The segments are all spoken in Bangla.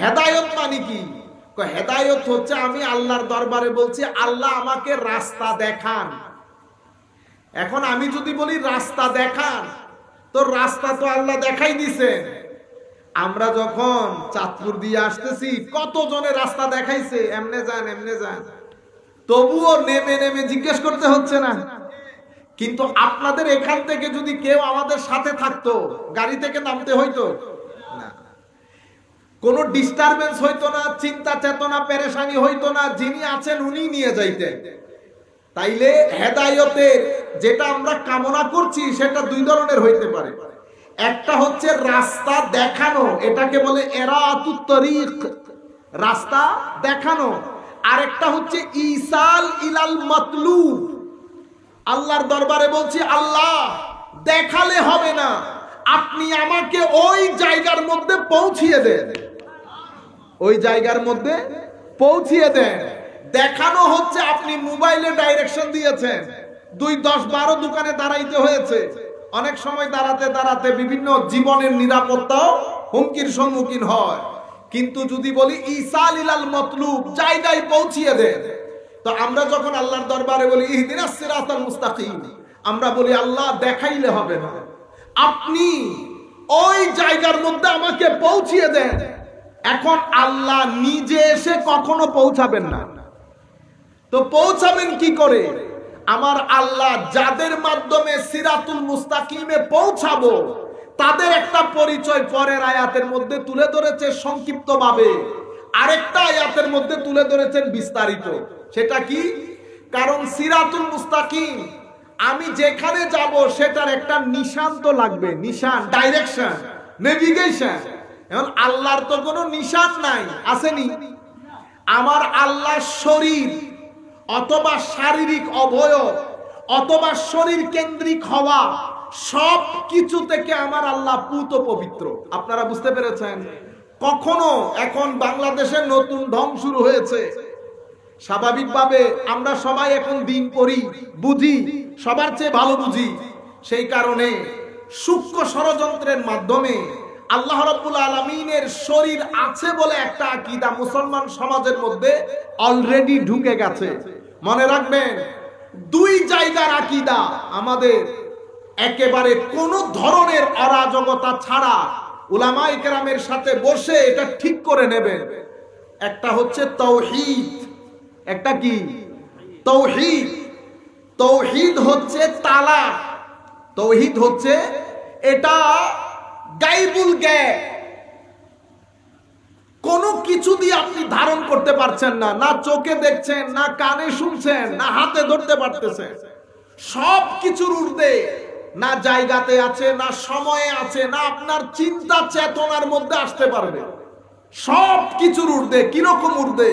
হেদায়েত মানে কি? হেদায়েত হচ্ছে আমি আল্লাহর দরবারে বলছি আল্লাহ আমাকে রাস্তা দেখান। এখন আমি যদি বলি রাস্তা দেখান, তো রাস্তা তো আল্লাহ দেখাই দিছেন। আমরা যখন চাঁদপুর দিয়ে আসতেছি কত জনের রাস্তা দেখাইছে, এমনে যান এমনে যান, তবুও নেমে নেমে জিজ্ঞেস করতে হচ্ছে না। কিন্তু আপনাদের এখান থেকে যদি কেউ আমাদের সাথে থাকতো, গাড়ি থেকে নামতে হইতো না, কোনো ডিস্টারবেন্স হইতো না, চিন্তা চেতনা পেরেশানি হইতো না, যিনি আছেন উনি নিয়ে যাইতেন। তাইলে হেদায়েতের যেটা আমরা কামনা করছি সেটা দুই ধরনের হইতে পারে। একটা হচ্ছে রাস্তা দেখানো, এটাকে বলে ইরাতুত তরিক, রাস্তা দেখানো। আরেকটা হচ্ছে ইসাল ইলাল মাতলুব, আল্লাহর দরবারে বলছি আল্লাহ দেখালে হবে না, আপনি আমাকে ওই জায়গার মধ্যে পৌঁছিয়ে দেন, ওই জায়গার মধ্যে পৌঁছিয়ে দেন। দেখানো হচ্ছে আপনি মোবাইলে ডাইরেকশন দিয়েছেন, 2, 10, 12 দোকানে দাঁড়াইতে হয়েছে, অনেক সময় দাঁড়াতে দাঁড়াতে বিভিন্ন জীবনের নিরাপত্তাও হুমকির সম্মুখীন হয়। কিন্তু যদি বলি ইসাল ইলাল মাতলুব, জায়গায় পৌঁছিয়ে দেন, তো আমরা যখন আল্লাহর দরবারে বলি ইহদিনাস সিরাতাল মুস্তাকিম, আমরা বলি আল্লাহ দেখাইলে হবে না, আপনি ওই জায়গার মধ্যে আমাকে পৌঁছিয়ে দেন। এখন আল্লাহ নিজে এসে কখনো পৌঁছাবেন না, তো পৌঁছাবেন কি করে? আমার আল্লাহ যাদের মাধ্যমে সিরাতুল মুস্তাকিমে পৌঁছাবো তাদের একটা পরিচয় পরের আয়াতের মধ্যে তুলে ধরেছে সংক্ষিপ্তভাবে, আরেকটা আয়াতের মধ্যে তুলে ধরেছেন বিস্তারিত। সেটা কি? কারণ সিরাতুল মুস্তাকিম আমি যেখানে যাব সেটার একটা নিশান তো লাগবে, নিশান, ডাইরেকশন, নেভিগেশন। এখন আল্লাহর তো কোনো নিশান নাই, আসেনি? আমার আল্লাহর শরীর অথবা শারীরিক অবয়ব অথবা শরীর কেন্দ্রিক হওয়া সব কিছু থেকে আমার আল্লাহ পুত পবিত্র। আপনারা বুঝতে পেরেছেন? কখনো এখন বাংলাদেশের নতুন ঢং শুরু হয়েছে, স্বাভাবিকভাবে আমরা সবাই এখন দিন পড়ি, বুঝি, সবার চেয়ে ভালো বুঝি। সেই কারণে সূক্ষ্ম ষড়যন্ত্রের মাধ্যমে আল্লাহ রাব্বুল আলামিনের শরীর আছে বলে একটা আকীদা মুসলমান সমাজের মধ্যে অলরেডি ঢুকে গেছে। মনে রাখবেন, 2 জায়গার আকীদা আমাদের একেবারে কোনো ধরনের অরাজকতা ছাড়া উলামায়ে কেরামের সাথে বসে এটা ঠিক করে নেবেন। একটা হচ্ছে তাওহীদ, একটা কি? তাওহীদ। তাওহীদ হচ্ছে তালা, তাওহীদ হচ্ছে এটা গায়বুল জ্ঞান, কোনো কিছু দিয়ে আপনি ধারণ করতে পারছেন না, না চোখে দেখছেন, না কানে শুনছেন, না হাতে ধরতে পারতেছেন, সব কিছুর ঊর্ধ্বে, না জায়গাতে আছে, না সময়ে আছে, না আপনার চিন্তা চেতনার মধ্যে আসতে পারবে, সব কিছুর ঊর্ধ্বে। কিরকম ঊর্ধ্বে?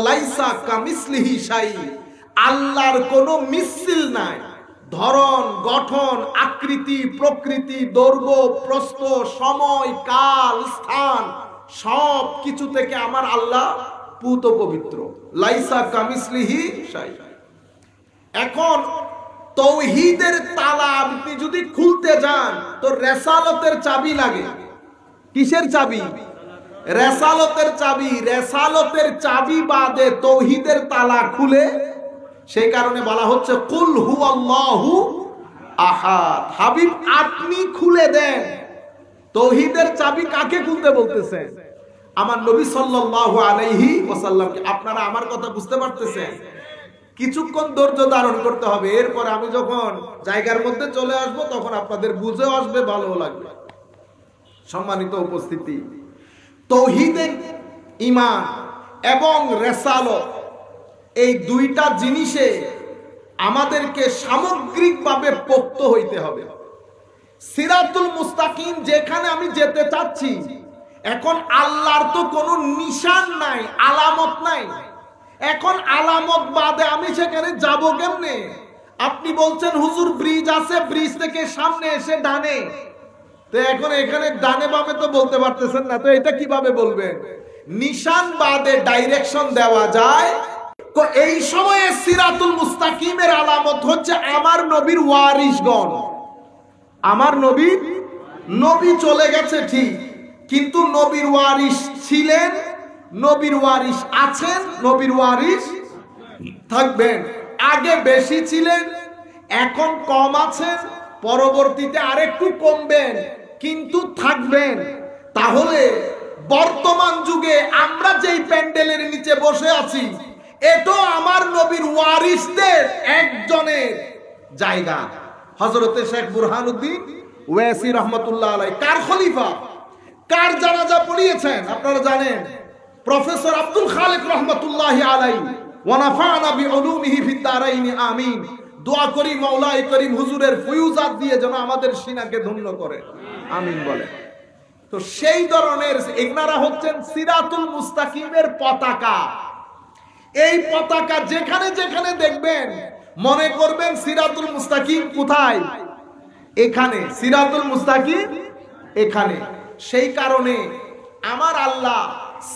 লাইসা কামিসলিহি শাই, আল্লাহর কোনো মিসিল নাই, ধরন, গঠন, আকৃতি, প্রকৃতি, দৈর্ঘ্য, প্রস্থ, সময়, কাল, স্থান, সব কিছু থেকে আমার আল্লাহ পুত পবিত্র। লাইসা কামিসলিহি শাই। এখন তাওহীদের তালা আপনি যদি খুলতে যান তো রেসালতের চাবি লাগে। কিসের চাবি? রেসালতের চাবি। রেসালতের চাবি বাদে তাওহীদের তালা খুলে, সেই কারণে বলা হচ্ছে কুল হুয়াল্লাহু আহাদ। হাবিব আপনি খুলে দেন। তাওহীদের চাবি কাকে খুলতে বলতেছেন? আমার নবী সাল্লাল্লাহু আলাইহি ওয়াসাল্লামকে। আপনারা আমার কথা বুঝতে পারতেছেন? কিছুক্ষণ ধৈর্য ধারণ করতে হবে, এরপর আমি যখন জায়গার মধ্যে চলে আসব তখন আপনাদের বুঝেও আসবে, ভালো লাগবে। সম্মানিত উপস্থিতি, তাওহীদের ঈমান এবং রিসালাত, এই 2টা জিনিসে আমাদেরকে সামগ্রিকভাবে পোক্ত হইতে হবে। সিরাতুল মুস্তাকিম যেখানে আমি যেতে চাচ্ছি, এখন আল্লাহর তো কোনো নিশান নাই, আলামত নাই। এখন আলামত বাদে আমি সেখানে যাব কেমনে? আপনি বলছেন হুজুর ব্রিজ আছে, ব্রিজ থেকে সামনে এসে ডানে, তো এখন এখানে ডানে বামে তো বলতে পারতেছেন না, তো এটা কিভাবে বলবেন? নিশান বাদে ডাইরেকশন দেওয়া যায়। তো এই সময়ে সিরাতুল মুস্তাকিমের আলামত হচ্ছে আমার নবীর ওয়ারিসগণ। আমার নবী চলে গেছে ঠিক, কিন্তু নবীর ওয়ারিস ছিলেন, নবীর ওয়ারিস আছেন, নবীর ওয়ারিস থাকবেন। আগে বেশি ছিলেন, এখন কম আছেন, পরবর্তীতে আরেকটু কমবেন, কিন্তু থাকবেন। তাহলে বর্তমান যুগে আমরা যেই প্যান্ডেলের নিচে বসে আছি, এটাও আমার নবীর ওয়ারিসদের একজনের জায়গা। হযরতে শেখ বুরহানুদ্দিন ওয়াসি রহমতুল্লাহ আলাইহি কার খলিফা, কার জানাজা পড়িয়েছেন আপনারা জানেন? প্রফেসর আব্দুল খালেক রহমতুল্লাহি আলাইহি ওয়া নাফা'না বিউলুমিহি ফিদ দারাইন আমিন। দোয়া করি মাওলাই করিম হুজুরের ফয়ুজাত দিয়ে যেন আমাদের সিনাকে ধন্য করে, আমিন বলে। তো সেই ধরনের এনারা হচ্ছেন সিরাতুল মুস্তাকিমের পতাকা। এই পতাকা যেখানে যেখানে দেখবেন মনে করবেন সিরাতুল মুস্তাকিম কোথায়? এখানে সিরাতুল মুস্তাকিম এখানে। সেই কারণে আমার আল্লাহ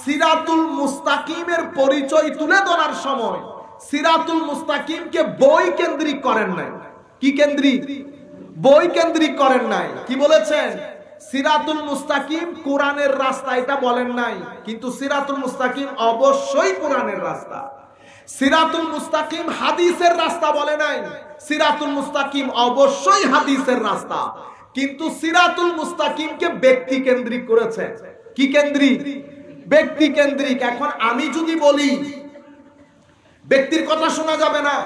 সিরাতুল মুস্তাকিমের পরিচয় তুলে ধরার সময় সিরাতুল মুস্তাকিমকে বই কেন্দ্রিক করেন নাই। কি কেন্দ্রিক? বই কেন্দ্রিক করেন নাই। কি বলেছেন? সিরাতুল মুস্তাকিম কোরআনের রাস্তা, এটা বলেন নাই। কিন্তু সিরাতুল মুস্তাকিম অবশ্যই কোরআনের রাস্তা। সিরাতুল মুস্তাকিম হাদিসের রাস্তা বলে নাই। সিরাতুল মুস্তাকিম অবশ্যই হাদিসের রাস্তা, কিন্তু সিরাতুল মুস্তাকিমকে ব্যক্তি কেন্দ্রিক করেছে। কি কেন্দ্রিক? ব্যক্তি কেন্দ্রিক। এখন আমি যদি বলি ব্যক্তির কথা শোনা যাবে না,